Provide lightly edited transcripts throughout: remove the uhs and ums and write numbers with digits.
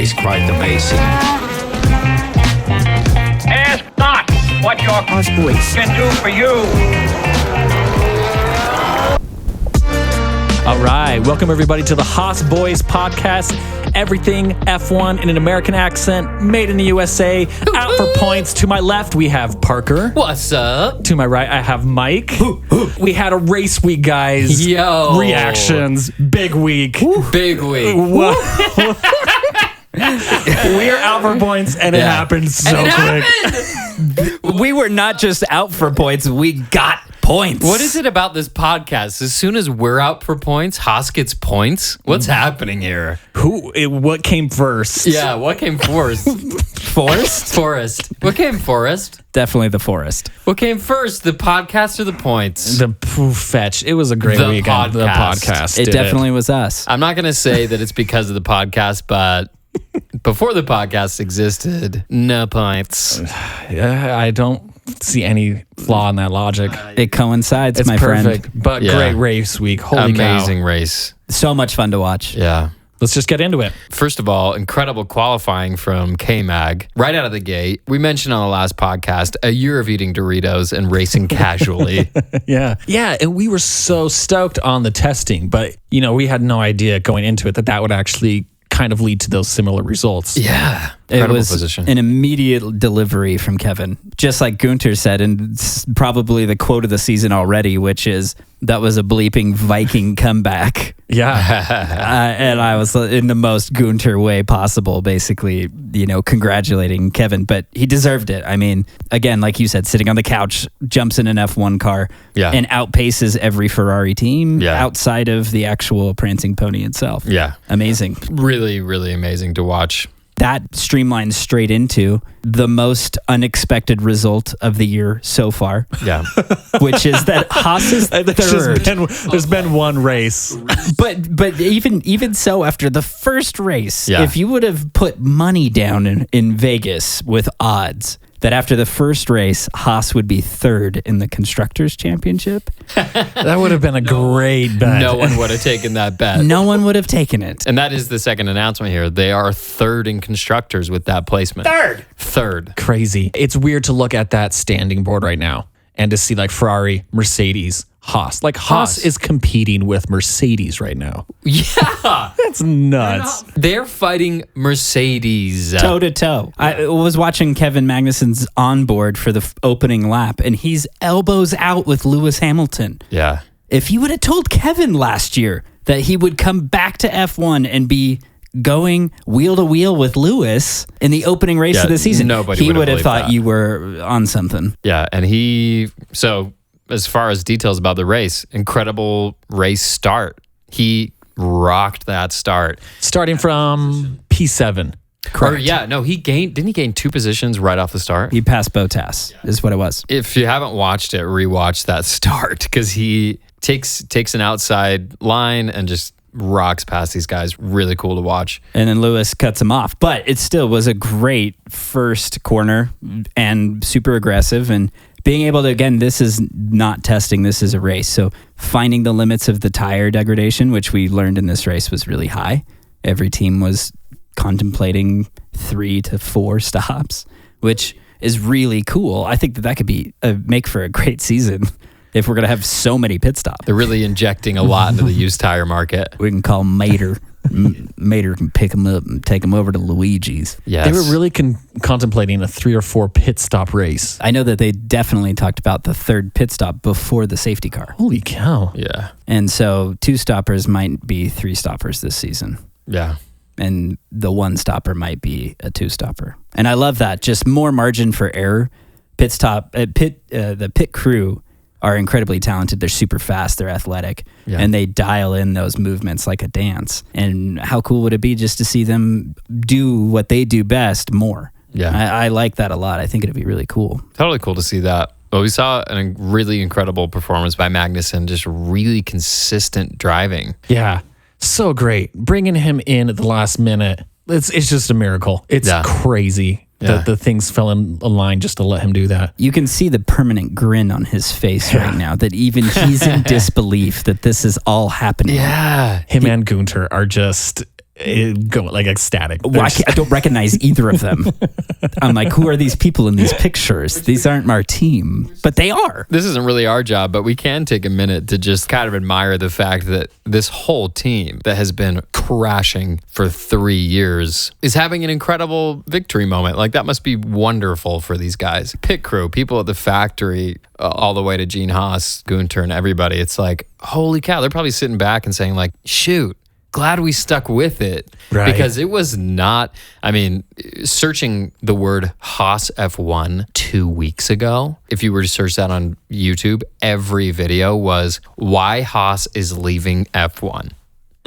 is quite amazing. Ask not what your Haas boys can do for you. All right, welcome everybody to the Haas Boys podcast. Everything F1 in an American accent, made in the USA. Out for points. To my left, we have Parker. What's up? To my right, I have Mike. We had a race week, guys. Yo. Reactions. Big week. Big week. We are out for points, and it happened so quick. We were not just out for points, we got points. What is it about this podcast? As soon as we're out for points, Haas gets points? What's happening here? What came first? Yeah, what came first? Forest. What came first? Definitely the forest. What came first, the podcast or the points? The fetch. It was a great The weekend. The podcast. podcast. It did definitely was us. I'm not going to say that it's because of the podcast, but before the podcast existed, no points. I don't see any flaw in that logic. It coincides, It's my perfect, friend. but Yeah. great race week. Holy Amazing cow. race. So much fun to watch. Yeah. Let's just get into it. First of all, incredible qualifying from K-Mag. Right out of the gate, we mentioned on the last podcast, a year of eating Doritos and racing casually. Yeah. Yeah, and we were so stoked on the testing, but, we had no idea going into it that would actually kind of lead to those similar results. Yeah. It Incredible was position. an immediate delivery from Kevin. Just like Guenther said, and it's probably the quote of the season already, which is, that was a bleeping Viking comeback. Yeah. And I was in the most Guenther way possible, basically, congratulating Kevin. But he deserved it. I mean, again, like you said, sitting on the couch, jumps in an F1 car, and outpaces every Ferrari team outside of the actual prancing pony itself. Yeah. Amazing. Really, really amazing to watch. That streamlines straight into the most unexpected result of the year so far. Yeah. Which is that Haas is third. There's been one race. But even so, after the first race, Yeah. if you would have put money down in Vegas with odds that after the first race, Haas would be third in the Constructors' Championship, That would have been a great bet. No one would have taken that bet. no one would have taken it. And that is the second announcement here. They are third in constructors with that placement. Third. Crazy. It's weird to look at that standing board right now and to see like Ferrari, Mercedes, Haas. Like Haas is competing with Mercedes right now. Yeah. That's nuts. They're fighting Mercedes. Toe to toe. I was watching Kevin Magnussen's onboard for the opening lap, and he's elbows out with Lewis Hamilton. Yeah. If you would have told Kevin last year that he would come back to F1 and be going wheel to wheel with Lewis in the opening race of the season, nobody he would have believed thought that. you were on something. Yeah. And so as far as details about the race, incredible race start. He rocked that start. Starting from P7. Correct. Didn't he gain 2 positions right off the start? He passed Bottas, is what it was. If you haven't watched it, rewatch that start because he takes an outside line and just rocks past these guys. Really cool to watch. And then Lewis cuts him off. But it still was a great first corner and super aggressive. And being able to, again, this is not testing, this is a race. So finding the limits of the tire degradation, which we learned in this race was really high. Every team was contemplating 3 to 4 stops, which is really cool. I think that could be make for a great season if we're going to have so many pit stops. They're really injecting a lot into the used tire market. We can call Mater. Mater can pick them up and take them over to Luigi's. Yes. They were really contemplating a 3 or 4 pit stop race. I know that they definitely talked about the third pit stop before the safety car. Holy cow. Yeah. And so 2 stoppers might be 3 stoppers this season. Yeah. And the 1 stopper might be a 2 stopper. And I love that. Just more margin for error. The pit crew are incredibly talented. They're super fast. They're athletic. Yeah. And they dial in those movements like a dance. And how cool would it be just to see them do what they do best more? Yeah. I like that a lot. I think it'd be really cool. Totally cool to see that. Well, we saw a really incredible performance by Magnussen, just really consistent driving. Yeah. So great. Bringing him in at the last minute. It's just a miracle. It's crazy that the things fell in line just to let him do that. You can see the permanent grin on his face right now, that even he's in disbelief that this is all happening. Yeah. Him and Guenther are just go like ecstatic. Well, I don't recognize either of them. I'm like, who are these people in these pictures? These aren't our team, but they are. This isn't really our job, but we can take a minute to just kind of admire the fact that this whole team that has been crashing for 3 years is having an incredible victory moment. Like, that must be wonderful for these guys. Pit crew, people at the factory, all the way to Gene Haas, Guenther, and everybody. It's like, holy cow, they're probably sitting back and saying like, shoot, glad we stuck with it. Right. Because it was not, I mean, searching the word Haas F1 2 weeks ago, if you were to search that on YouTube, every video was why Haas is leaving F1.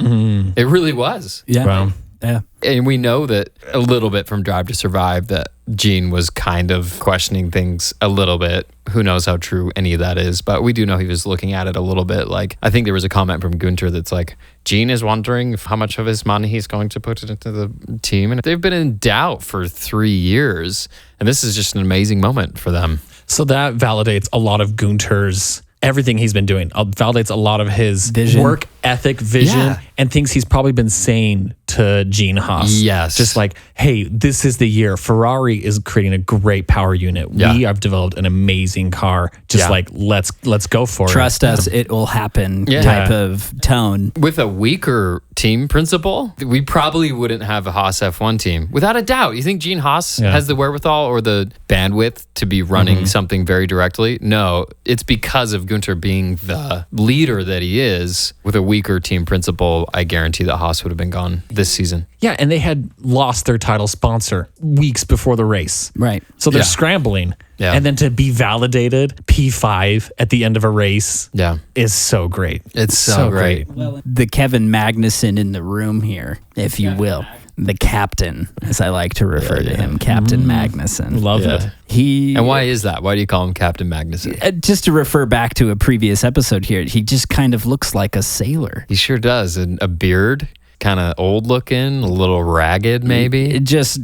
It really was. Yeah. Wow. Yeah. And we know that a little bit from Drive to Survive that Gene was kind of questioning things a little bit. Who knows how true any of that is, but we do know he was looking at it a little bit. Like, I think there was a comment from Guenther that's like, Gene is wondering how much of his money he's going to put into the team. And they've been in doubt for 3 years. And this is just an amazing moment for them. So that validates a lot of Guenther's everything he's been doing. Validates a lot of his Vision. work ethic, vision, and things he's probably been saying to Gene Haas. Yes. Just like, hey, this is the year. Ferrari is creating a great power unit. Yeah. We have developed an amazing car. Just like, let's go for Trust us, it will happen Yeah. type of tone. With a weaker team principle, we probably wouldn't have a Haas F1 team. Without a doubt. You think Gene Haas has the wherewithal or the bandwidth to be running something very directly? No, it's because of Guenther being the leader that he is. With a weaker team principle, I guarantee that Haas would have been gone this season. Yeah, and they had lost their title sponsor weeks before the race. Right. So they're Yeah. scrambling. Yeah. And then to be validated P5 at the end of a race Yeah. is so great. It's so great. The Kevin Magnussen in the room here, if you will. The captain, as I like to refer to him, Captain Magnussen. Love Yeah. it. He And why is that? Why do you call him Captain Magnussen? just to refer back to a previous episode here, he just kind of looks like a sailor. He sure does. And a beard, kind of old looking, a little ragged maybe. It just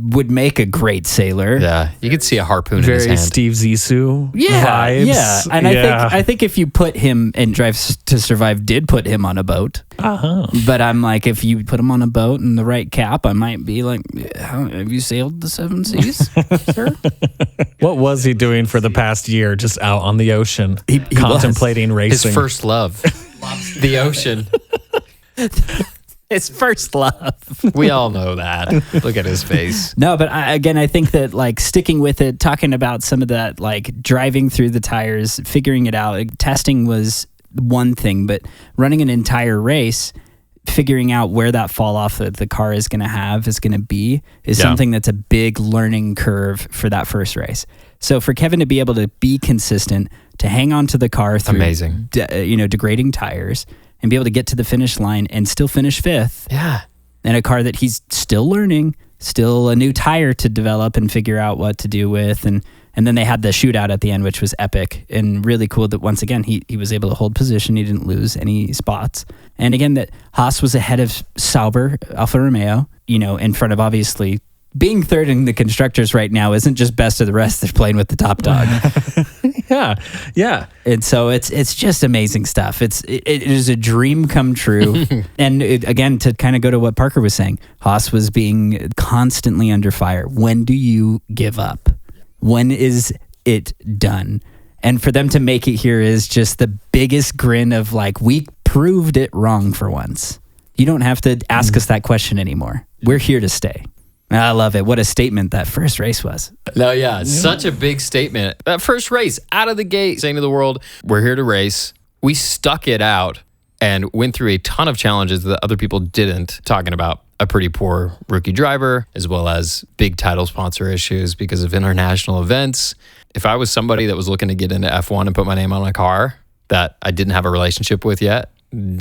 would make a great sailor. Yeah. You could see a harpoon in his Very hand. Steve Zissou Yeah, vibes. yeah, and I think if you put him and Drive to Survive did put him on a boat, but I'm like, if you put him on a boat and the right cap, I might be like, have you sailed the 7 seas, sir? What was he doing for the past year? Just out on the ocean, He contemplating His racing. first love, the ocean. His first love. We all know that. Look at his face. No, but I think that like sticking with it, talking about some of that, like driving through the tires, figuring it out. Like, testing was one thing, but running an entire race, figuring out where that fall off that the car is going to be is something that's a big learning curve for that first race. So for Kevin to be able to be consistent, to hang on to the car through Amazing. Degrading tires, and be able to get to the finish line and still finish 5th. Yeah. In a car that he's still learning, still a new tire to develop and figure out what to do with. And then they had the shootout at the end, which was epic and really cool that once again, he was able to hold position. He didn't lose any spots. And again, that Haas was ahead of Sauber, Alfa Romeo, in front of obviously being third in the constructors right now isn't just best of the rest. They're playing with the top dog. Yeah. And so it's just amazing stuff. It is a dream come true. And again, to kind of go to what Parker was saying, Haas was being constantly under fire. When do you give up? When is it done? And for them to make it here is just the biggest grin of like, we proved it wrong for once. You don't have to ask us that question anymore. We're here to stay. I love it. What a statement that first race was. No, yeah, such a big statement. That first race, out of the gate, saying to the world, we're here to race. We stuck it out and went through a ton of challenges that other people didn't, talking about a pretty poor rookie driver, as well as big title sponsor issues because of international events. If I was somebody that was looking to get into F1 and put my name on a car that I didn't have a relationship with yet,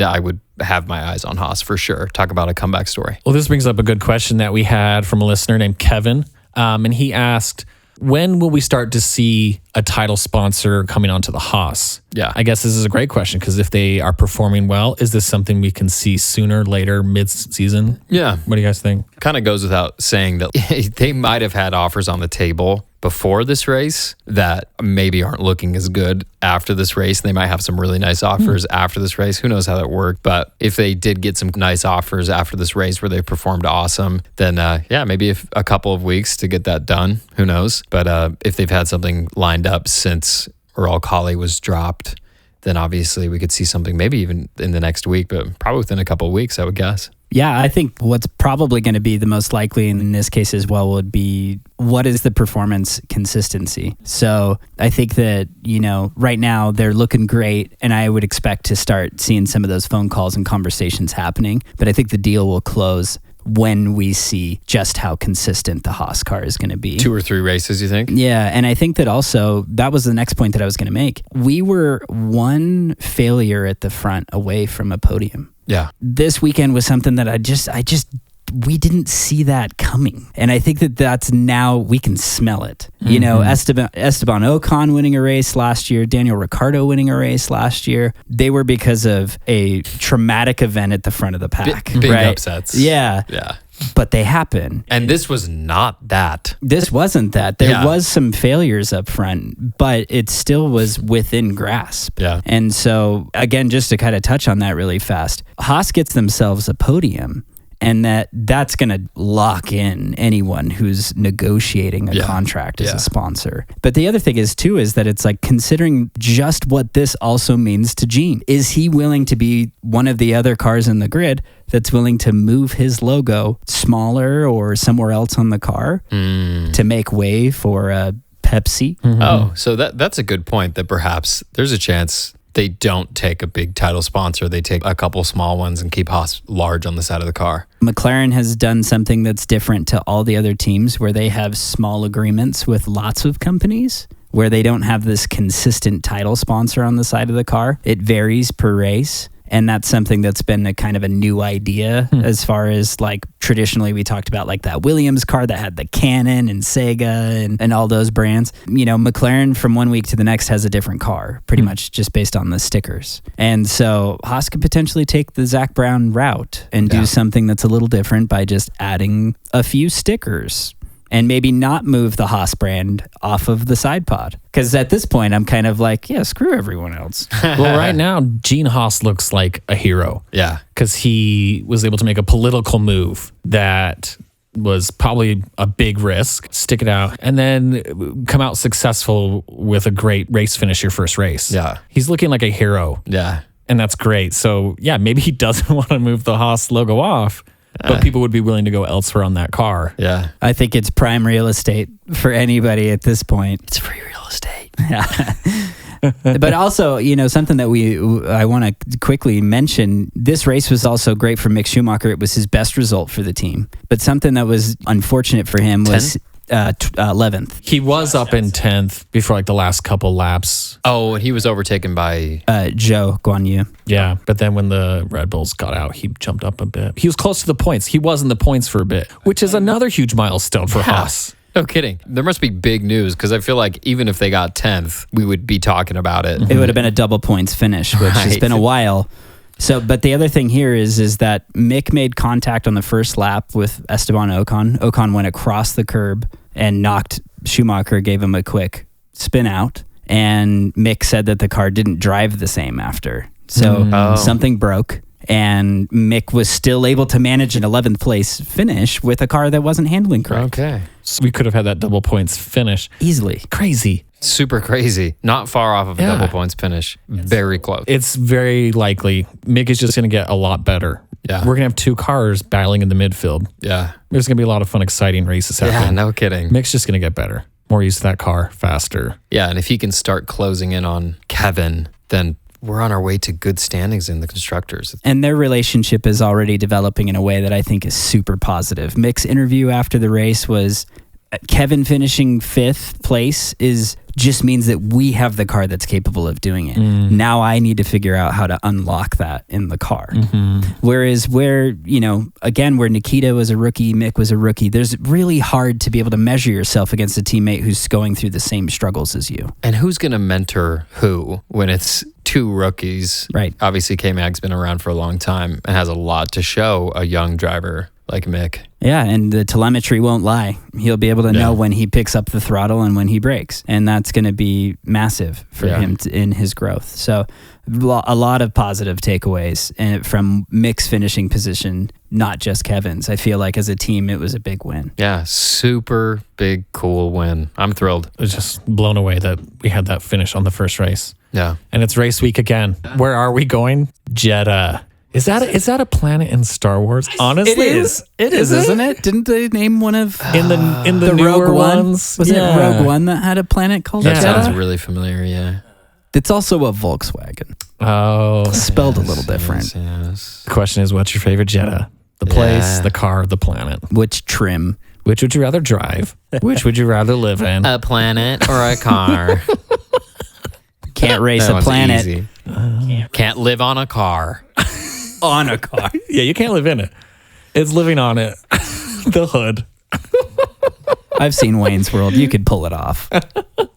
I would have my eyes on Haas for sure. Talk about a comeback story. Well, this brings up a good question that we had from a listener named Kevin. And he asked, when will we start to see a title sponsor coming onto the Haas? Yeah. I guess this is a great question because if they are performing well, is this something we can see sooner, later, mid-season? Yeah. What do you guys think? Kind of goes without saying that they might have had offers on the table before this race that maybe aren't looking as good after this race. They might have some really nice offers after this race. Who knows how that worked? But if they did get some nice offers after this race where they performed awesome, then maybe a couple of weeks to get that done. Who knows? But if they've had something lined up since Ural Kali was dropped, then obviously we could see something maybe even in the next week, but probably within a couple of weeks, I would guess. Yeah, I think what's probably going to be the most likely in this case as well would be what is the performance consistency. So I think that, right now they're looking great, and I would expect to start seeing some of those phone calls and conversations happening. But I think the deal will close when we see just how consistent the Haas car is going to be. 2 or 3 races, you think? Yeah, and I think that also, that was the next point that I was going to make. We were one failure at the front away from a podium. Yeah. This weekend was something that we didn't see that coming. And I think that that's now, we can smell it. Esteban Ocon winning a race last year, Daniel Ricciardo winning a race last year. They were because of a traumatic event at the front of the pack. Big right? upsets. Yeah. Yeah. But they happen. And this was not that. This wasn't that. There was some failures up front, but it still was within grasp. Yeah. And so, again, just to kind of touch on that really fast, Haas gets themselves a podium. And that's going to lock in anyone who's negotiating a contract as a sponsor. But the other thing is that it's like considering just what this also means to Gene. Is he willing to be one of the other cars in the grid that's willing to move his logo smaller or somewhere else on the car to make way for Pepsi? Mm-hmm. Oh, so that's a good point, that perhaps there's a chance they don't take a big title sponsor. They take a couple small ones and keep Haas large on the side of the car. McLaren has done something that's different to all the other teams where they have small agreements with lots of companies where they don't have this consistent title sponsor on the side of the car. It varies per race. And that's something that's been a kind of a new idea as far as like traditionally we talked about like that Williams car that had the Canon and Sega and all those brands. McLaren from one week to the next has a different car, pretty much just based on the stickers. And so Haas could potentially take the Zach Brown route and do something that's a little different by just adding a few stickers. And maybe not move the Haas brand off of the side pod. Because at this point, I'm kind of like, screw everyone else. Well, right now, Gene Haas looks like a hero. Yeah. Because he was able to make a political move that was probably a big risk, stick it out, and then come out successful with a great race finish your first race. Yeah. He's looking like a hero. Yeah. And that's great. So, maybe he doesn't want to move the Haas logo off. But people would be willing to go elsewhere on that car. Yeah. I think it's prime real estate for anybody at this point. It's free real estate. Yeah. But also, something that I want to quickly mention, this race was also great for Mick Schumacher. It was his best result for the team. But something that was unfortunate for him was 11th. He was up in 10th before like the last couple laps. Oh, and he was overtaken by Zhou Guanyu. Yeah, but then when the Red Bulls got out, he jumped up a bit. He was close to the points. He was in the points for a bit, which is another huge milestone for Haas. No kidding. There must be big news because I feel like even if they got 10th, we would be talking about it. It would have been a double points finish, which has been a while. So, but the other thing here is that Mick made contact on the first lap with Esteban Ocon. Ocon went across the curb and knocked Schumacher, gave him a quick spin out. And Mick said that the car didn't drive the same after. So something broke. And Mick was still able to manage an 11th place finish with a car that wasn't handling correct. Okay. So we could have had that double points finish. Easily. Crazy. Super crazy. Not far off of a double points finish. Very close. It's very likely Mick is just going to get a lot better. Yeah. We're going to have two cars battling in the midfield. Yeah. There's going to be a lot of fun, exciting races happening. Yeah, no kidding. Mick's just going to get better. More used to that car, faster. Yeah, and if he can start closing in on Kevin, then we're on our way to good standings in the constructors. And their relationship is already developing in a way that I think is super positive. Mick's interview after the race was Kevin finishing 5th place just means that we have the car that's capable of doing it. Now I need to figure out how to unlock that in the car. Whereas where Nikita was a rookie, Mick was a rookie, there's really hard to be able to measure yourself against a teammate who's going through the same struggles as you. And who's going to mentor who when it's two rookies? Right. Obviously, K-Mag's been around for a long time and has a lot to show a young driver like Mick. Yeah, and the telemetry won't lie. He'll be able to know when he picks up the throttle and when he brakes. And that's going to be massive for him in his growth. So a lot of positive takeaways from Mick's finishing position, not just Kevin's. I feel like as a team, it was a big win. Yeah, super big, cool win. I'm thrilled. I was just blown away that we had that finish on the first race. Yeah. And it's race week again. Where are we going? Jeddah. Is that a planet in Star Wars? Honestly, It is, isn't it? Didn't they name one of in the Rogue newer One? ones? Was it Rogue One that had a planet called That Jeddah? sounds really familiar, yeah. It's also a Volkswagen. Oh, Spelled a little different. Yes. the question is, what's your favorite Jeddah? The place, the car, the planet. Which trim? Which would you rather drive? Which would you rather live in? A planet or a car? Can't race That a one's planet easy. Can't live on a car. on a car. Yeah, you can't live in it. It's living on it. The hood. I've seen Wayne's World. You could pull it off.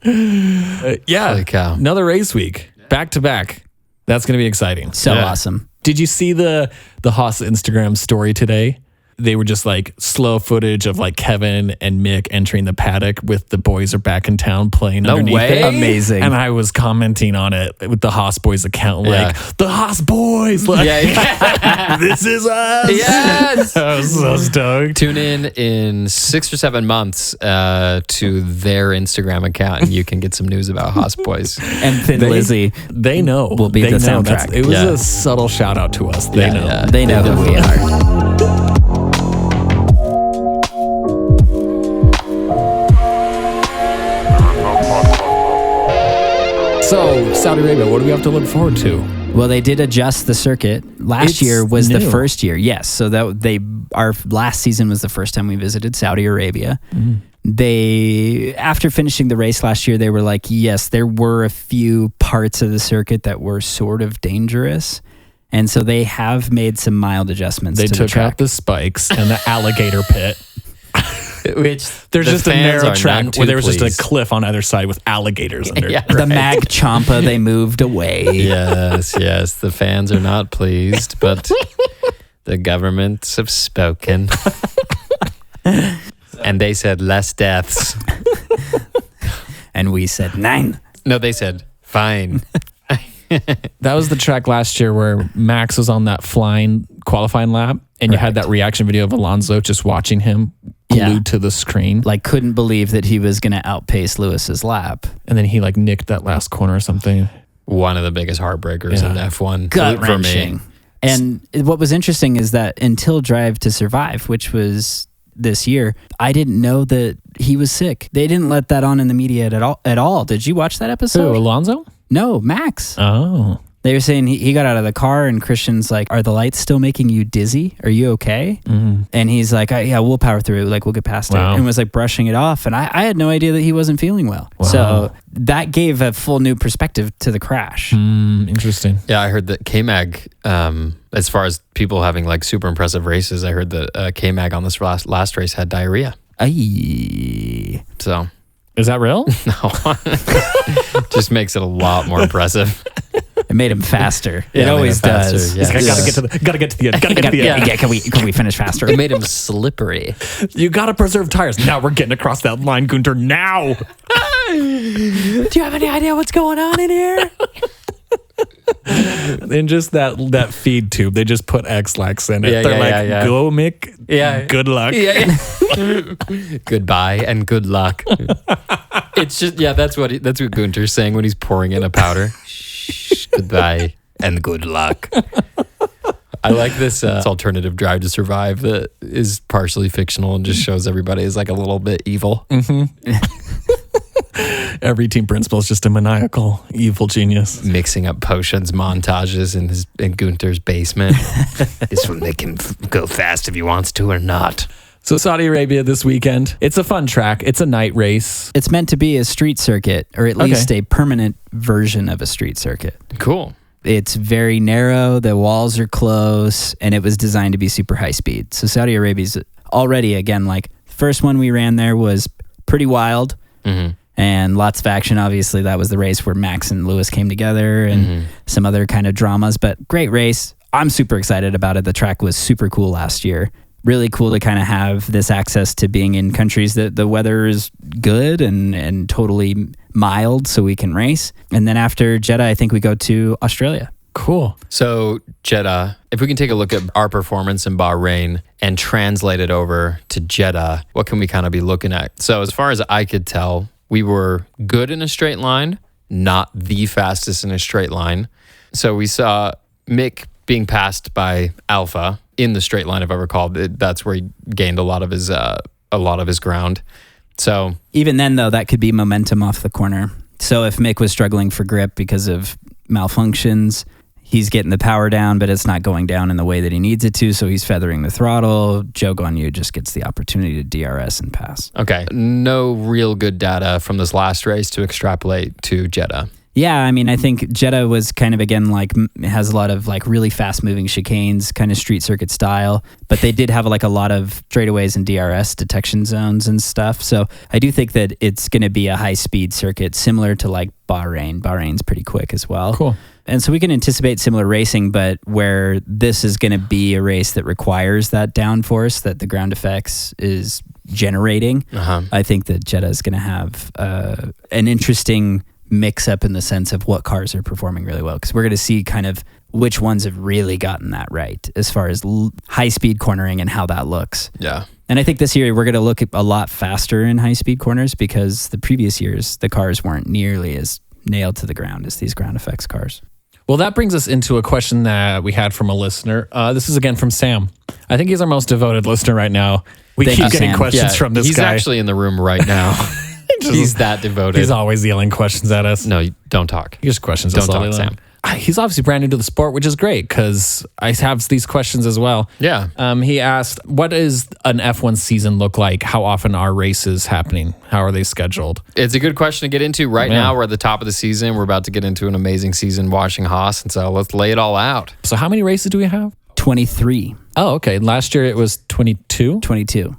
Yeah. Holy cow. Another race week. Back to back. That's going to be exciting. So awesome. Did you see the Haas Instagram story today? They were just like slow footage of like Kevin and Mick entering the paddock with the boys are back in town playing underneath way. it. Amazing. And I was commenting on it with the Haas boys account, like the Haas boys, like this is us. Yes. I was so stoked. Tune in 6 or 7 months to their Instagram account, and you can get some news about Haas Boys. And Thin Lizzy. They know. Will be They the know. soundtrack. It was Yeah. a subtle shout out to us. They know. Yeah. They know who we are. So, Saudi Arabia, what do we have to look forward to? Well, they did adjust the circuit. Last It's year was the new. first year. Yes. So our last season was the first time we visited Saudi Arabia. They, after finishing the race last year, they were like, yes, there were a few parts of the circuit that were sort of dangerous. And so they have made some mild adjustments They to the took track. out the spikes and the alligator pit. Which There's the just a fans narrow are track none where too there was just pleased. a cliff on either side with alligators under. Yeah. The Mag Champa, they moved away. Yes. The fans are not pleased, but the governments have spoken. And they said less deaths. And we said 9. No, they said fine. That was the track last year where Max was on that flying qualifying lap, and you had that reaction video of Alonso just watching him glued to the screen. Like, couldn't believe that he was going to outpace Lewis's lap. And then he like nicked that last corner or something. One of the biggest heartbreakers in F1 Gut for me. wrenching. And what was interesting is that until Drive to Survive, which was this year, I didn't know that he was sick. They didn't let that on in the media at all. Did you watch that episode? Who, Alonso? No, Max. Oh. They were saying he got out of the car and Christian's like, are the lights still making you dizzy? Are you okay? And he's like, yeah, we'll power through. Like, we'll get past it. And was like brushing it off. And I had no idea that he wasn't feeling well. So that gave a full new perspective to the crash. Interesting. Yeah, I heard that K-Mag, as far as people having like super impressive races, I heard that K-Mag on this last race had diarrhea. Aye. So, Is that real? no. Just makes it a lot more impressive. It made him faster. Yeah, It always made him faster, does. yeah. He's like, gotta get to the end. Gotta get to the end. Yeah, can we finish faster? It made him slippery. You gotta preserve tires. Now we're getting across that line, Guenther. Now. Do you have any idea what's going on in here? And just that feed tube, they just put X-Lax in it. Yeah, They're yeah, like, yeah. go Mick. Yeah. Good luck. Goodbye and good luck. It's just that's what Guenther's saying when he's pouring in a powder. Shh, goodbye and good luck. I like this alternative Drive to Survive that is partially fictional and just shows everybody as like a little bit evil. Every team principal is just a maniacal, evil genius. Mixing up potions montages in Guenther's basement. This will make him go fast if he wants to or not. So Saudi Arabia this weekend, it's a fun track. It's a night race. It's meant to be a street circuit, or at least a permanent version of a street circuit. Cool. It's very narrow, the walls are close, and it was designed to be super high speed. So Saudi Arabia's already, again, like, the first one we ran there was pretty wild and lots of action. Obviously, that was the race where Max and Lewis came together and some other kind of dramas, but great race. I'm super excited about it. The track was super cool last year. really cool to kind of have this access to being in countries that the weather is good and totally mild so we can race. And then after Jeddah, I think we go to Australia. Cool. So, Jeddah, if we can take a look at our performance in Bahrain and translate it over to Jeddah, what can we kind of be looking at? So, as far as I could tell, we were good in a straight line, not the fastest in a straight line. So, we saw Mick being passed by Alpha in the straight line, if I recall. That's where he gained a lot of his ground. So, even then, though, that could be momentum off the corner. So, if Mick was struggling for grip because of malfunctions, he's getting the power down, but it's not going down in the way that he needs it to, so he's feathering the throttle. Joe Guenther just gets the opportunity to DRS and pass. Okay, no real good data from this last race to extrapolate to Jeddah. Yeah, I mean, I think Jeddah was kind of, again, like, has a lot of like really fast-moving chicanes, kind of street circuit style, but they did have like a lot of straightaways and DRS detection zones and stuff. So I do think that it's going to be a high-speed circuit similar to like Bahrain. Bahrain's pretty quick as well. Cool. And so we can anticipate similar racing, but where this is going to be a race that requires that downforce that the ground effects is generating, I think that Jeddah is going to have an interesting mix up in the sense of what cars are performing really well, because we're going to see kind of which ones have really gotten that right as far as high-speed cornering and how that looks. Yeah. And I think this year we're going to look a lot faster in high-speed corners because the previous years the cars weren't nearly as nailed to the ground as these ground effects cars. Well, that brings us into a question that we had from a listener. This is again from Sam. I think he's our most devoted listener right now. We Thank keep you, getting Sam. questions from this he's guy. He's actually in the room right now. He's that devoted. He's always yelling questions at us. No, don't talk. He just questions Don't us all talk, day long. Sam. He's obviously brand new to the sport, which is great because I have these questions as well. Yeah. He asked, what does an F1 season look like? How often are races happening? How are they scheduled? It's a good question to get into. Right now, we're at the top of the season. We're about to get into an amazing season watching Haas, and so let's lay it all out. So how many races do we have? 23. Oh, okay. Last year it was 22? 22.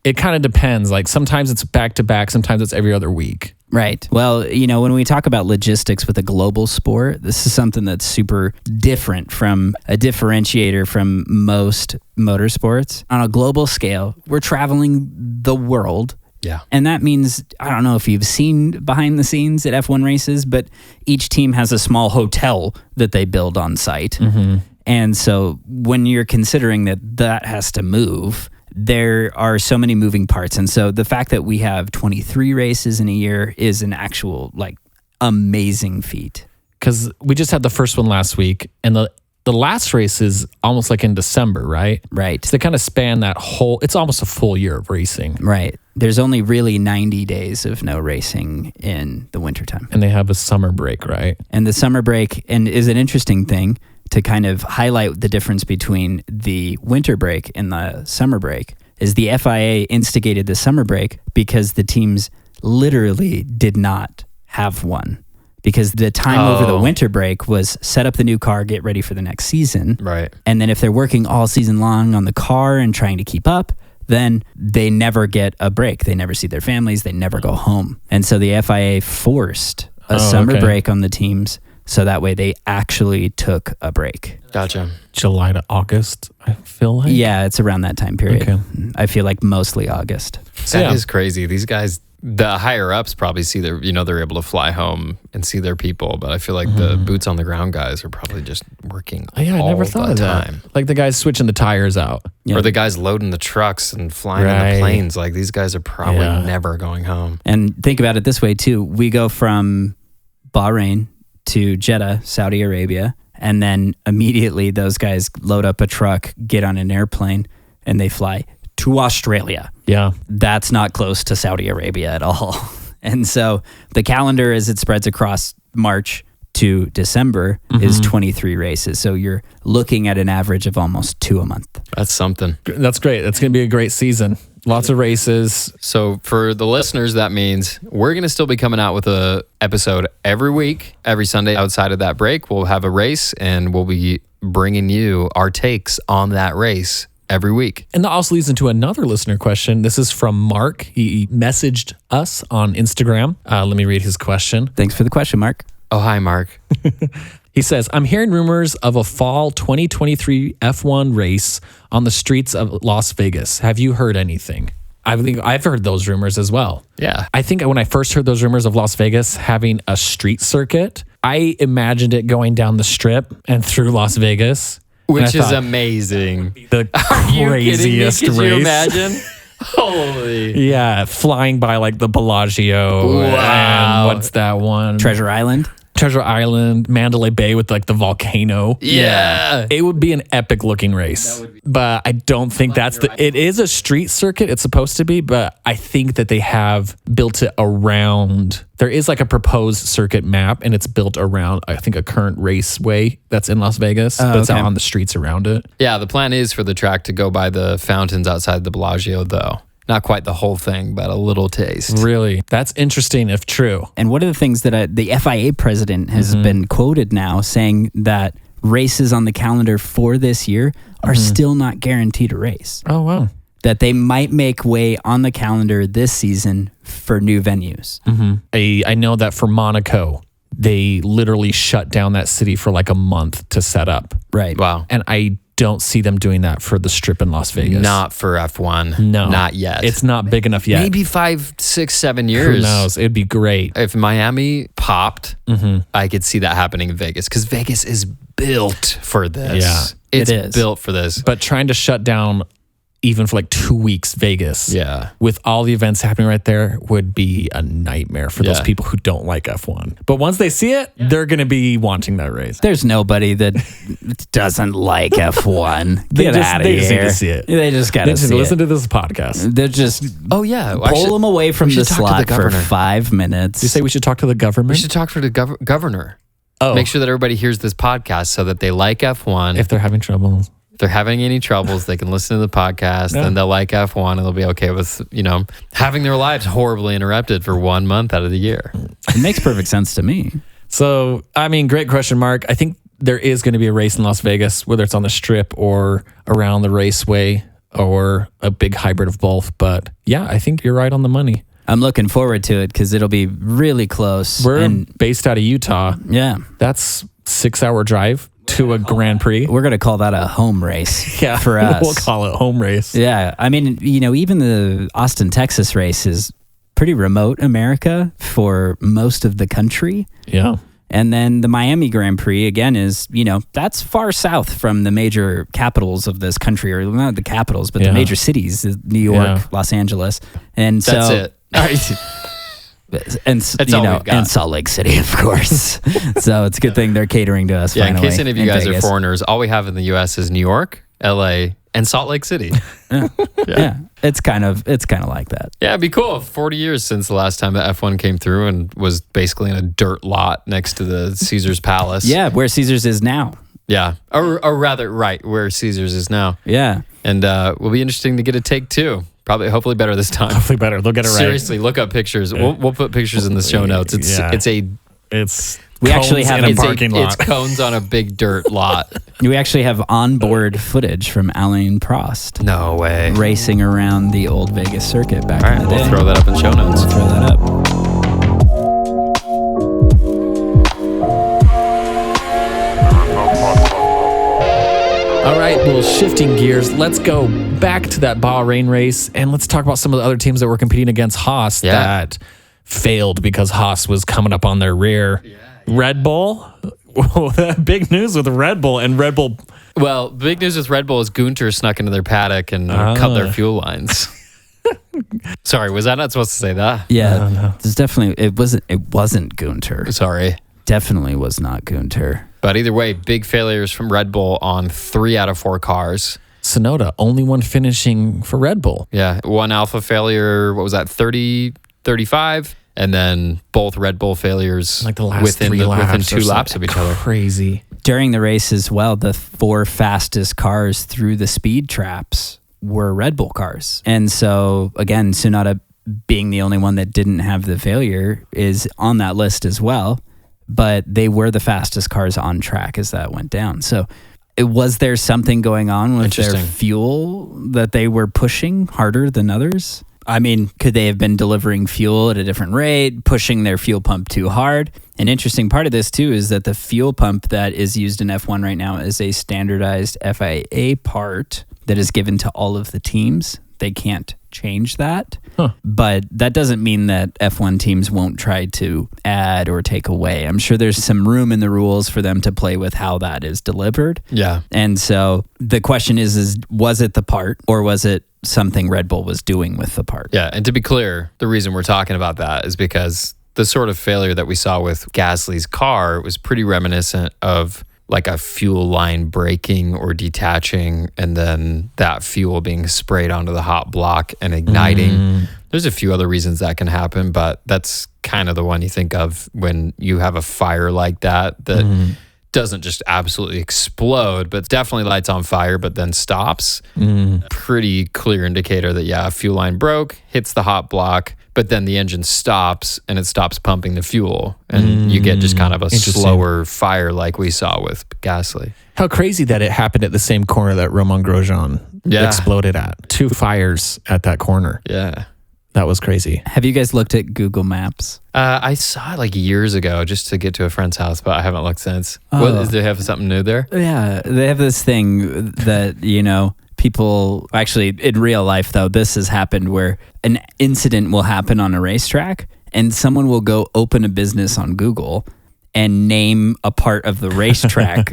It kind of depends. Like sometimes it's back to back, sometimes it's every other week. Right. Well, you know, when we talk about logistics with a global sport, this is something that's super different from a differentiator from most motorsports. On a global scale, we're traveling the world. Yeah. And that means, I don't know if you've seen behind the scenes at F1 races, but each team has a small hotel that they build on site. Mm-hmm. And so when you're considering that has to move, there are so many moving parts. And so the fact that we have 23 races in a year is an actual, like, amazing feat. Because we just had the first one last week, and the last race is almost like in December, right? Right. So they kind of span that whole, it's almost a full year of racing. Right. There's only really 90 days of no racing in the wintertime. And they have a summer break, right? And the summer break is an interesting thing to kind of highlight the difference between the winter break and the summer break is the FIA instigated the summer break because the teams literally did not have one. Because the time over the winter break was set up the new car, get ready for the next season. Right. And then if they're working all season long on the car and trying to keep up, then they never get a break. They never see their families. They never go home. And so the FIA forced a summer break on the teams so that way they actually took a break. Gotcha. July to August, I feel like. Yeah, it's around that time period. Okay. I feel like mostly August. That is crazy. These guys, the higher ups probably see their, they're able to fly home and see their people, but I feel like the boots on the ground guys are probably just working I never all thought the of time. that. Like the guys switching the tires out. Yeah. Or the guys loading the trucks and flying in the planes. Like these guys are probably never going home. And think about it this way too. We go from Bahrain to Jeddah, Saudi Arabia, and then immediately those guys load up a truck, get on an airplane, and they fly to Australia. Yeah. That's not close to Saudi Arabia at all. And so the calendar as it spreads across March to December is 23 races. So you're looking at an average of almost 2 a month. That's something. That's great. That's going to be a great season. Lots of races. So for the listeners, that means we're going to still be coming out with a episode every week, every Sunday outside of that break. We'll have a race and we'll be bringing you our takes on that race every week. And that also leads into another listener question. This is from Mark. He messaged us on Instagram. Let me read his question. Thanks for the question, Mark. Oh, hi, Mark. He says, I'm hearing rumors of a fall 2023 F1 race on the streets of Las Vegas. Have you heard anything? I think I've heard those rumors as well. Yeah. I think when I first heard those rumors of Las Vegas having a street circuit, I imagined it going down the strip and through Las Vegas. Which is amazing. The craziest Could race. you imagine? Holy. Yeah, flying by like the Bellagio. Wow. And what's that one? Treasure Island. Treasure Island, Mandalay Bay with like the volcano. Yeah. It would be an epic looking race. But I don't think it is a street circuit. It's supposed to be, but I think that they have built it around. There is like a proposed circuit map and it's built around, I think, a current raceway that's in Las Vegas. That's out on the streets around it. Yeah, the plan is for the track to go by the fountains outside the Bellagio, though. Not quite the whole thing, but a little taste. Really? That's interesting if true. And one of the things that the FIA president has been quoted now saying that races on the calendar for this year are still not guaranteed a race. Oh, wow. That they might make way on the calendar this season for new venues. I know that for Monaco, they literally shut down that city for like a month to set up. Right. Wow. And I don't see them doing that for the strip in Las Vegas. Not for F1. No. Not yet. It's not big enough yet. Maybe 5, 6, 7 years. Who knows? It'd be great. If Miami popped, I could see that happening in Vegas because Vegas is built for this. Yeah, It's it is. built for this. But trying to shut down even for like 2 weeks Vegas, Yeah. with all the events happening right there, would be a nightmare for those Yeah. people who don't like F1. But once they see it, they're going to be wanting that race. There's nobody that doesn't like F1. Get out of they here. just need to see it. They just got They to just see listen it. to this podcast. They're just Oh, yeah. pull them away from the slot for 5 minutes. You say we should talk to the government? We should talk to the governor. Oh, Make sure that everybody hears this podcast so that they like F1. if they're having trouble. If they're having any troubles, they can listen to the podcast and they'll like F1 and they'll be okay with, having their lives horribly interrupted for 1 month out of the year. It makes perfect sense to me. So, I mean, great question, Mark. I think there is going to be a race in Las Vegas, whether it's on the strip or around the raceway or a big hybrid of both. But yeah, I think you're right on the money. I'm looking forward to it because it'll be really close. We're based out of Utah. Yeah. That's 6-hour drive to a Grand Prix. We're going to call that a home race Yeah, for us. We'll call it home race. Yeah. I mean, even the Austin, Texas race is pretty remote America for most of the country. Yeah. And then the Miami Grand Prix, again, is, that's far south from the major capitals of this country, or not the capitals, but the major cities, New York, Los Angeles. And That's it. And That's all we've got. and Salt Lake City, of course. So it's a good thing they're catering to us. Yeah, in finally, case any of you in guys Vegas. are foreigners, all we have in the U.S. is New York, L.A., and Salt Lake City. Yeah, it's kind of like that. Yeah, it'd be cool. 40 years since the last time that F1 came through and was basically in a dirt lot next to the Caesar's Palace. Yeah, where Caesars is now. Yeah. Or rather, right, where Caesars is now. Yeah. And will be interesting to get a take too. Hopefully better this time. Hopefully better. They'll get it right. Seriously, look up pictures. We'll put pictures in the show notes. We actually cones have in a it's parking lot. It's cones on a big dirt lot. We actually have onboard footage from Alain Prost No way. racing around the old Vegas circuit back All in right, the day. we'll throw that up in show notes. We'll throw that up. All right, well, shifting gears, let's go back to that Bahrain race and let's talk about some of the other teams that were competing against Haas that failed because Haas was coming up on their rear. Red Bull, big news with Red Bull and Red Bull. Well, the big news with Red Bull is Guenther snuck into their paddock and cut their fuel lines. Sorry, was I not supposed to say that? Yeah, it's definitely it wasn't Guenther. Sorry. Definitely was not Guenther. But either way, big failures from Red Bull on 3 out of 4 cars. Sonoda, only one finishing for Red Bull. Yeah, one Alpha failure, what was that, 30, 35? And then both Red Bull failures Like the last within 3 laps. within 2 or laps something. of each other. Crazy. During the race as well, the 4 fastest cars through the speed traps were Red Bull cars. And so, again, Tsunoda being the only one that didn't have the failure is on that list as well. But they were the fastest cars on track as that went down. So was there something going on with their Interesting. fuel that they were pushing harder than others? I mean, could they have been delivering fuel at a different rate, pushing their fuel pump too hard? An interesting part of this, too, is that the fuel pump that is used in F1 right now is a standardized FIA part that is given to all of the teams. They can't change that. But that doesn't mean that F1 teams won't try to add or take away. I'm sure there's some room in the rules for them to play with how that is delivered. Yeah. And so the question is was it the part or was it something Red Bull was doing with the part? Yeah. And to be clear, the reason we're talking about that is because the sort of failure that we saw with Gasly's car was pretty reminiscent of like a fuel line breaking or detaching and then that fuel being sprayed onto the hot block and igniting. There's a few other reasons that can happen, but that's kind of the one you think of when you have a fire like that doesn't just absolutely explode, but definitely lights on fire, but then stops. Pretty clear indicator that, yeah, a fuel line broke, hits the hot block, but then the engine stops and it stops pumping the fuel. And you get just kind of a slower fire like we saw with Gasly. How crazy that it happened at the same corner that Romain Grosjean exploded at. 2 fires at that corner. Yeah. That was crazy. Have you guys looked at Google Maps? I saw it like years ago just to get to a friend's house, but I haven't looked since. Do they have something new there? Yeah, they have this thing that, people actually in real life, though, this has happened where an incident will happen on a racetrack and someone will go open a business on Google and name a part of the racetrack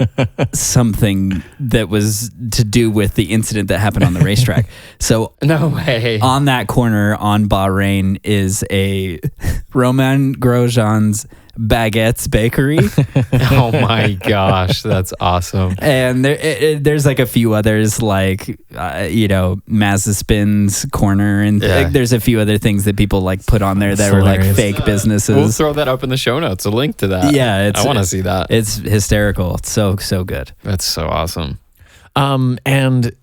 something that was to do with the incident that happened on the racetrack. So no way. On that corner on Bahrain is a Romain Grosjean's Baguettes Bakery. Oh my gosh, that's awesome. And there's like a few others like, Mazepin's Corner. And there's a few other things that people like put on there that were like fake businesses. We'll throw that up in the show notes, a link to that. Yeah. I want to see that. It's hysterical. It's so good. That's so awesome. And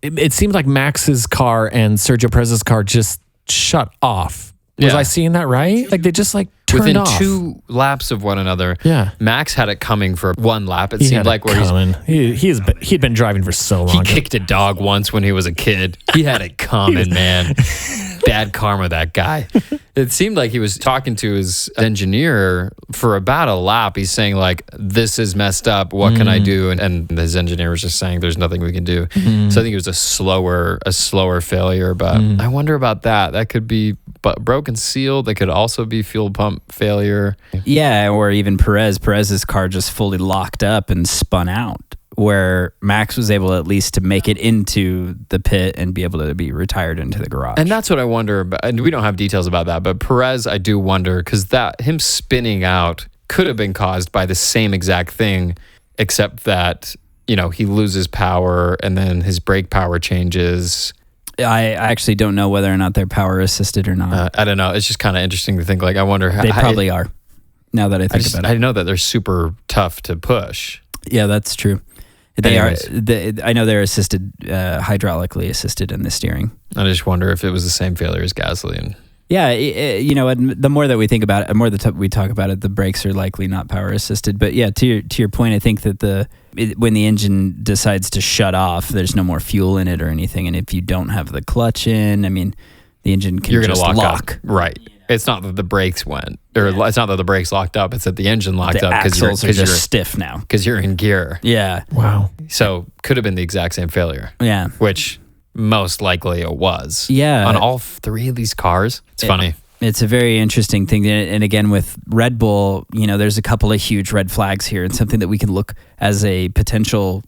it seemed like Max's car and Sergio Perez's car just shut off. Was I seeing that right? Like they just like turned within off. 2 laps of one another. Yeah. Max had it coming for 1 lap. It He seemed had like it coming. He'd been driving for so long. he kicked a dog once when he was a kid. He had it coming, man. Bad karma, that guy. It seemed like he was talking to his engineer for about a lap. He's saying like, this is messed up. What can I do? And his engineer was just saying, there's nothing we can do. So I think it was a slower failure, but I wonder about that. That could be broken seal. That could also be fuel pump failure. Yeah. Or even Perez's car just fully locked up and spun out, where Max was able at least to make it into the pit and be able to be retired into the garage. And that's what I wonder about, and we don't have details about that, but Perez, I do wonder, because him spinning out could have been caused by the same exact thing, except that, he loses power and then his brake power changes. I actually don't know whether or not they're power assisted or not. I don't know. It's just kind of interesting to think, like, I wonder how. They probably are, now that I think about it. I know that they're super tough to push. Yeah, that's true. Anyways. I know they're assisted, hydraulically assisted in the steering. I just wonder if it was the same failure as Gasly. Yeah, the more that we think about it, the more we talk about it, the brakes are likely not power assisted. But yeah, to your point, I think that when the engine decides to shut off, there's no more fuel in it or anything. And if you don't have the clutch in, I mean, the engine can just lock. Up. Right. It's not that the brakes went, or it's not that the brakes locked up. It's that the engine locked up because you're just stiff now. Because you're in gear. Yeah. Wow. So could have been the exact same failure. Yeah. Which most likely it was. Yeah. On all 3 of these cars. It's funny. It's a very interesting thing. And again, with Red Bull, there's a couple of huge red flags here and something that we can look as a potential,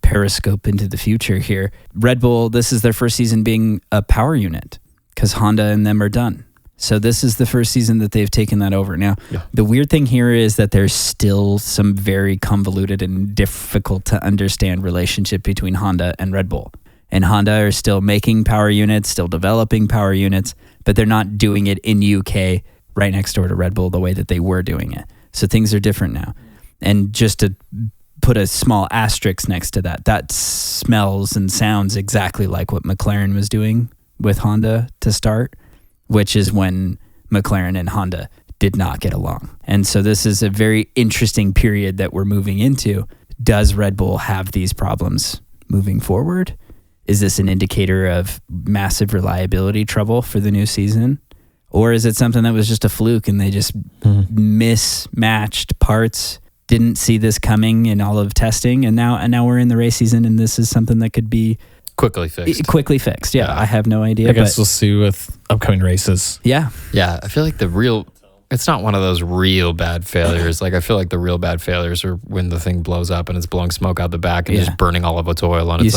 periscope into the future here. Red Bull, this is their first season being a power unit because Honda and them are done. So this is the first season that they've taken that over. Now, The weird thing here is that there's still some very convoluted and difficult to understand relationship between Honda and Red Bull. And Honda are still making power units, still developing power units, but they're not doing it in UK right next door to Red Bull the way that they were doing it. So things are different now. And just to put a small asterisk next to that smells and sounds exactly like what McLaren was doing with Honda to start, which is when McLaren and Honda did not get along. And so this is a very interesting period that we're moving into. Does Red Bull have these problems moving forward? is this an indicator of massive reliability trouble for the new season? Or is it something that was just a fluke and they just mismatched parts, didn't see this coming in all of testing, and now we're in the race season and this is something that could be quickly fixed. Yeah, I have no idea. I guess we'll see with upcoming races. Yeah. I feel like it's not one of those real bad failures. Like, I feel like the real bad failures are when the thing blows up and it's blowing smoke out the back and just burning all of its oil. And it's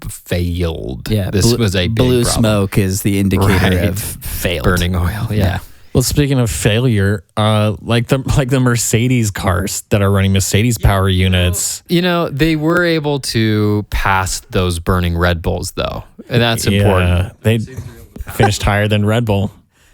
failed. Yeah. This was a big blue problem. smoke is the indicator of failed. Burning oil. Yeah. Well, speaking of failure, like the Mercedes cars that are running Mercedes power units. You know, they were able to pass those burning Red Bulls, though. And that's important. They finished higher than Red Bull.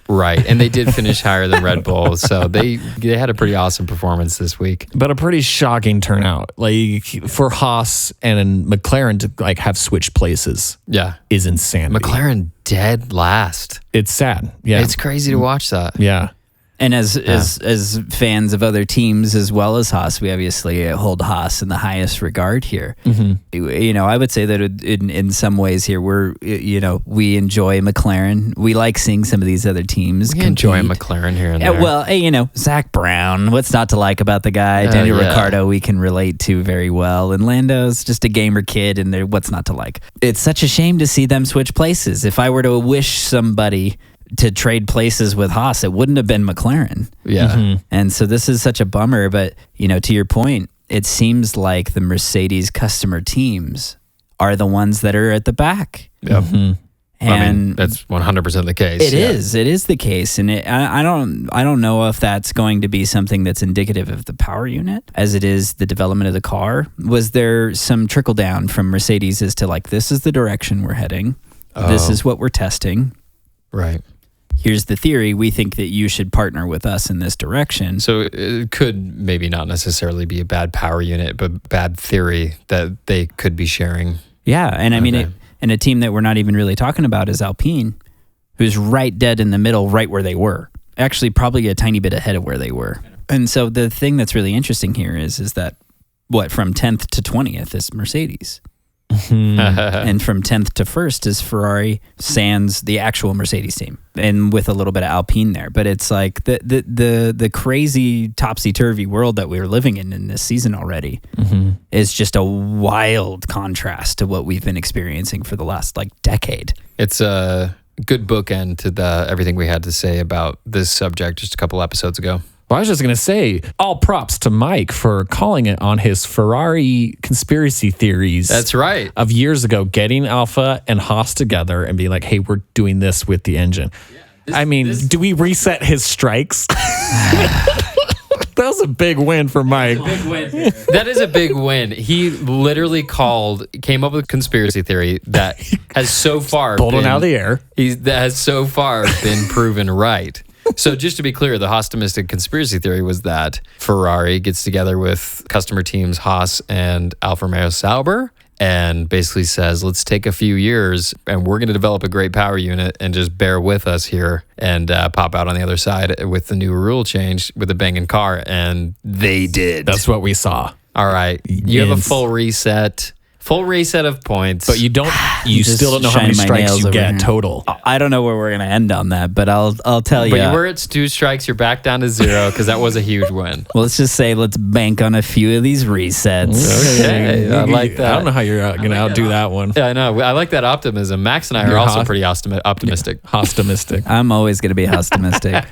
Right. And they did finish higher than Red Bull. So they had a pretty awesome performance this week. But a pretty shocking turnout. Like, for Haas and McLaren to like have switched places. Yeah. Is insanity. McLaren dead last. It's sad. Yeah. It's crazy to watch that. Yeah. And as fans of other teams as well as Haas, we obviously hold Haas in the highest regard here. You know, I would say that in some ways here we enjoy McLaren. We like seeing some of these other teams. We enjoy McLaren here and there. Well, you know, Zach Brown. What's not to like about the guy? Daniel Ricciardo, we can relate to very well. And Lando's just a gamer kid, and what's not to like? It's such a shame to see them switch places. If I were to wish somebody to trade places with Haas, it wouldn't have been McLaren. Yeah. And so this is such a bummer, but you know, to your point, it seems like the Mercedes customer teams are the ones that are at the back. Yep. And I mean, that's 100% the case. It is the case. And I don't know if that's going to be something that's indicative of the power unit as it is the development of the car. Was there some trickle down from Mercedes as to like, this is the direction we're heading. This is what we're testing. Right. Here's the theory. We think that you should partner with us in this direction. So it could maybe not necessarily be a bad power unit, but bad theory that they could be sharing. Yeah. And I mean, and a team that we're not even really talking about is Alpine, who's right dead in the middle, right where they were. Actually, probably a tiny bit ahead of where they were. And so the thing that's really interesting here is that from 10th to 20th is Mercedes. And from 10th to 1st is Ferrari, sans the actual Mercedes team, and with a little bit of Alpine there. But it's like the crazy topsy-turvy world that we're living in this season already is just a wild contrast to what we've been experiencing for the last decade. It's a good bookend to everything we had to say about this subject just a couple episodes ago. Well, I was just going to say, all props to Mike for calling it on his Ferrari conspiracy theories. That's right. Of years ago, getting Alpha and Haas together and being like, hey, we're doing this with the engine. Yeah, do we reset his strikes? That was a big win for Mike. That is a big win. He literally came up with a conspiracy theory that has so far pulled it out of the air. That has so far been proven right. So just to be clear, the Haas-mistic conspiracy theory was that Ferrari gets together with customer teams Haas and Alfa Romeo Sauber and basically says, let's take a few years and we're going to develop a great power unit and just bear with us here and pop out on the other side with the new rule change with a banging car. And they did. That's what we saw. All right. You have a full reset of points. But you still don't know how many strikes you get total. I don't know where we're going to end on that, but I'll tell you. But you were at 2 strikes, you're back down to 0 because that was a huge win. Well, let's just say let's bank on a few of these resets. Okay, I like that. I don't know how you're going to outdo that one. Yeah, I know. I like that optimism. Max and I are also pretty optimistic. Optimistic. I'm always going to be optimistic.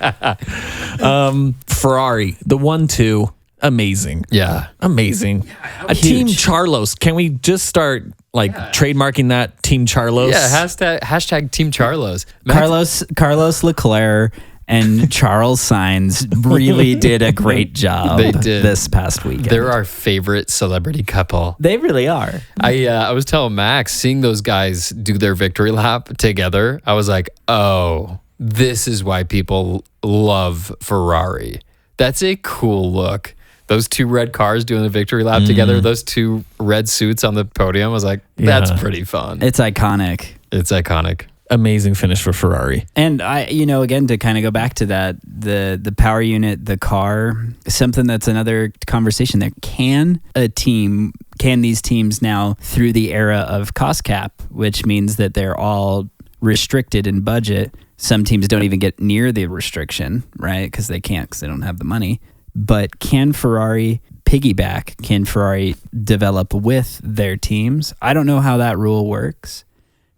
Ferrari, the 1-2. Amazing. Yeah. Amazing. A Team Charlos. Can we just start trademarking that Team Charlos? Yeah, hashtag Team Charlos. Carlos Leclerc and Charles Sainz really did a great job. They did. This past weekend. They're our favorite celebrity couple. They really are. I was telling Max, seeing those guys do their victory lap together, I was like, oh, this is why people love Ferrari. That's a cool look. Those 2 red cars doing the victory lap together, those 2 red suits on the podium, I was like, that's pretty fun. It's iconic. It's iconic. amazing finish for Ferrari. And again, to kind of go back to that, the power unit, the car, something that's another conversation there. Can these teams now, through the era of cost cap, which means that they're all restricted in budget, some teams don't even get near the restriction, right? Because they can't, because they don't have the money. But can Ferrari piggyback? Can Ferrari develop with their teams? I don't know how that rule works,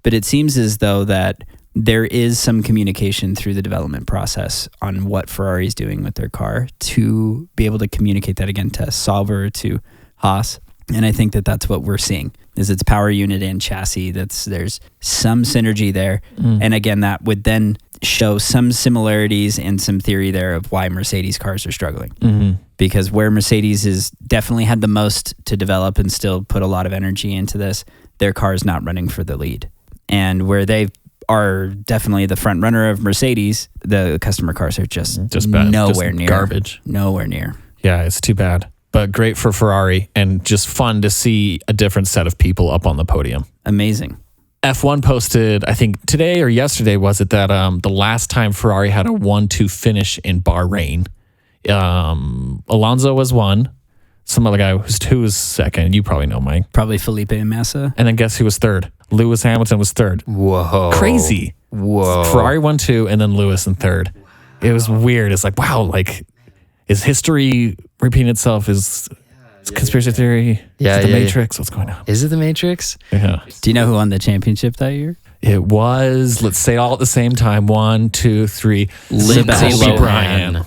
but it seems as though that there is some communication through the development process on what Ferrari is doing with their car to be able to communicate that again to Sauber, to Haas. And I think that that's what we're seeing, is its power unit and chassis. There's some synergy there. And again, that would then show some similarities and some theory there of why Mercedes cars are struggling. Because where Mercedes has definitely had the most to develop and still put a lot of energy into this, their car is not running for the lead. And where they are definitely the front runner of Mercedes, the customer cars are just bad. Nowhere just near. Garbage. Nowhere near. Yeah, it's too bad. But great for Ferrari and just fun to see a different set of people up on the podium. Amazing. F1 posted, I think today or yesterday was it, that the last time Ferrari had a 1-2 finish in Bahrain, Alonso was one. Some other guy who was second. You probably know, Mike. Probably Felipe Massa. And then guess who was third? Lewis Hamilton was third. Whoa. Crazy. Whoa. Ferrari won 2 and then Lewis in third. It was weird. It's like, wow, like, is history repeating itself? Is conspiracy theory? Yeah, is it the yeah, Matrix? What's going on? Is it the Matrix? Yeah. Do you know who won the championship that year? It was, let's say all at the same time. 1, 2, 3. Lindsay Kobe Lohan. Bryant.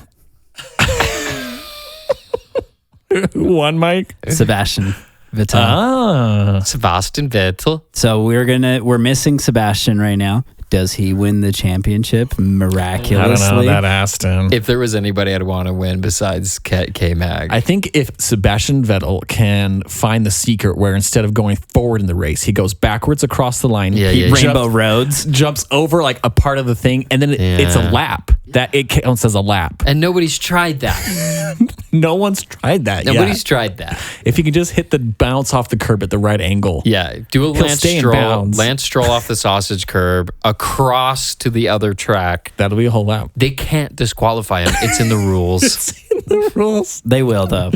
Who won, Mike? Sebastian Vettel. Sebastian Vettel. So we're missing Sebastian right now. Does he win the championship miraculously? I don't know, that Aston. If there was anybody I'd want to win besides K-Mag. I think if Sebastian Vettel can find the secret where instead of going forward in the race, he goes backwards across the line. Yeah, he yeah. Rainbow Roads. jumps over like a part of the thing, and then it's a lap. That it counts as a lap. And nobody's tried that. No one's tried that Nobody's yet. tried that. If he can just hit the bounce off the curb at the right angle. Yeah, do a He'll Lance stay in Stroll. bounds. Lance Stroll off the sausage curb, across to the other track. That'll be a whole lap. They can't disqualify him. It's in the rules. The rules. They will, though.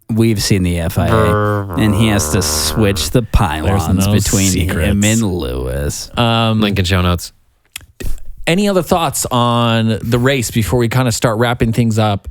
We've seen the FIA, and he has to switch the pylons no between secrets. him and Lewis. Link in show notes. Any other thoughts on the race before we kind of start wrapping things up?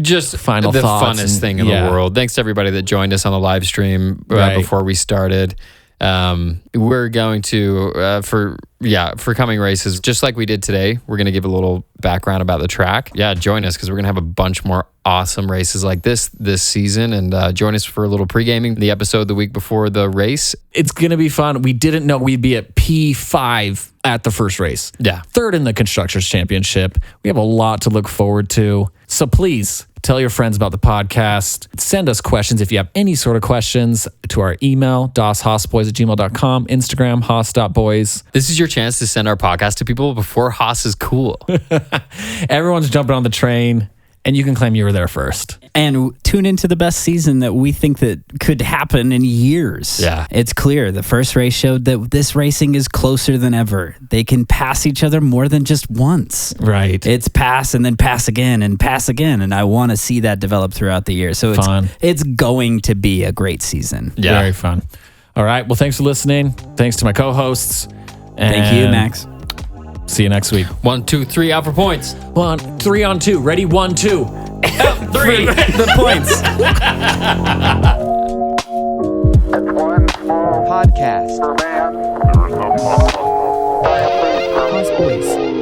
Just Final the thoughts funnest and- thing in yeah. the world. Thanks to everybody that joined us on the live stream Right. before we started. We're going to for coming races, just like we did today, we're going to give a little background about the track. Yeah, join us because we're going to have a bunch more awesome races like this season, and join us for a little pre-gaming, the episode the week before the race. It's going to be fun. We didn't know we'd be at P5 at the first race. Yeah. Third in the Constructors Championship. We have a lot to look forward to. So please tell your friends about the podcast. Send us questions if you have any sort of questions to our email, doshaasboys@gmail.com, Instagram, haas.boys. This is your chance to send our podcast to people before Haas is cool. Everyone's jumping on the train, and you can claim you were there first. And tune into the best season that we think that could happen in years. Yeah. It's clear. The first race showed that this racing is closer than ever. They can pass each other more than just once. Right. It's pass and then pass again and pass again. And I want to see that develop throughout the year. So Fun. it's going to be a great season. Yeah. Very fun. All right. Well, thanks for listening. Thanks to my co-hosts. Thank you, Max. See you next week. 1, 2, 3 out for points. 1, 3 on 2. Ready? 1, 2. 3. The points. One small Podcast. for man. Haas Boys.